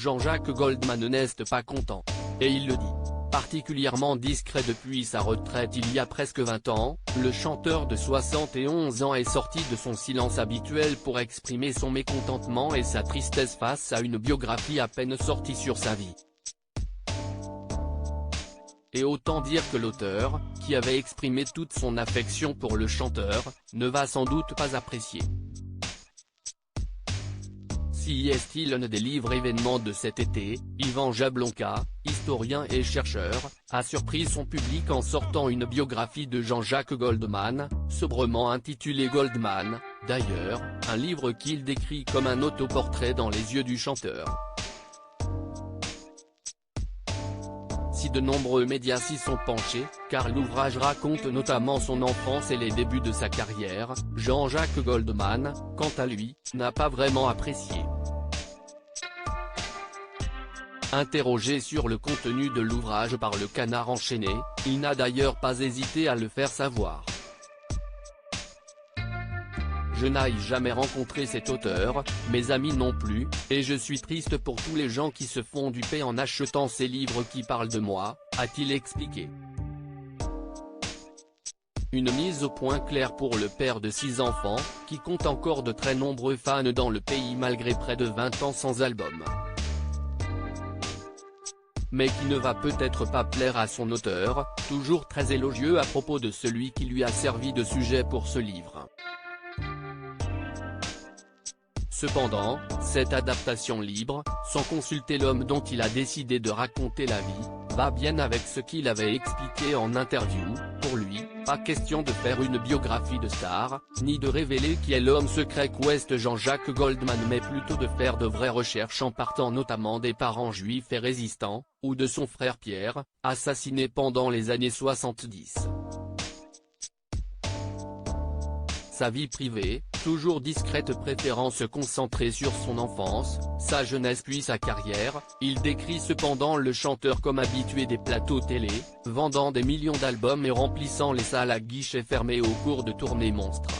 Jean-Jacques Goldman n'est pas content. Et il le dit. Particulièrement discret depuis sa retraite il y a presque 20 ans, le chanteur de 71 ans est sorti de son silence habituel pour exprimer son mécontentement et sa tristesse face à une biographie à peine sortie sur sa vie. Et autant dire que l'auteur, qui avait exprimé toute son affection pour le chanteur, ne va sans doute pas apprécier. Si est-il un des livres événements de cet été, Ivan Jablonka, historien et chercheur, a surpris son public en sortant une biographie de Jean-Jacques Goldman, sobrement intitulée Goldman, d'ailleurs, un livre qu'il décrit comme un autoportrait dans les yeux du chanteur. Si de nombreux médias s'y sont penchés, car l'ouvrage raconte notamment son enfance et les débuts de sa carrière, Jean-Jacques Goldman, quant à lui, n'a pas vraiment apprécié. Interrogé sur le contenu de l'ouvrage par le Canard enchaîné, il n'a d'ailleurs pas hésité à le faire savoir. Je n'ai jamais rencontré cet auteur, mes amis non plus, et je suis triste pour tous les gens qui se font duper en achetant ces livres qui parlent de moi, a-t-il expliqué. Une mise au point claire pour le père de 6 enfants, qui compte encore de très nombreux fans dans le pays malgré près de 20 ans sans album. Mais qui ne va peut-être pas plaire à son auteur, toujours très élogieux à propos de celui qui lui a servi de sujet pour ce livre. Cependant, cette adaptation libre, sans consulter l'homme dont il a décidé de raconter la vie, va bien avec ce qu'il avait expliqué en interview. Pour lui, pas question de faire une biographie de star, ni de révéler qui est l'homme secret qu'ouest Jean-Jacques Goldman, mais plutôt de faire de vraies recherches en partant notamment des parents juifs et résistants, ou de son frère Pierre, assassiné pendant les années 70. Sa vie privée, toujours discrète, préférant se concentrer sur son enfance, sa jeunesse puis sa carrière, il décrit cependant le chanteur comme habitué des plateaux télé, vendant des millions d'albums et remplissant les salles à guichets fermés au cours de tournées monstres.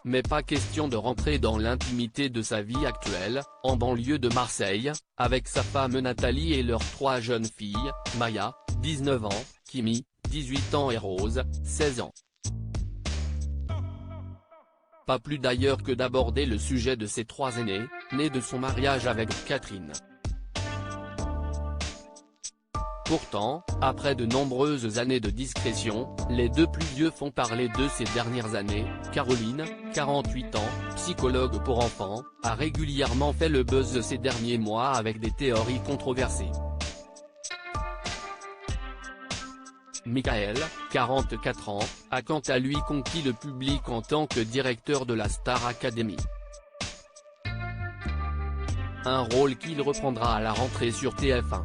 Mais pas question de rentrer dans l'intimité de sa vie actuelle, en banlieue de Marseille, avec sa femme Nathalie et leurs 3 jeunes filles, Maya, 19 ans, Kimi, 18 ans et Rose, 16 ans. Pas plus d'ailleurs que d'aborder le sujet de ses 3 aînés, nés de son mariage avec Catherine. Pourtant, après de nombreuses années de discrétion, les 2 plus vieux font parler d'eux ces dernières années. Caroline, 48 ans, psychologue pour enfants, a régulièrement fait le buzz ces derniers mois avec des théories controversées. Michael, 44 ans, a quant à lui conquis le public en tant que directeur de la Star Academy. Un rôle qu'il reprendra à la rentrée sur TF1.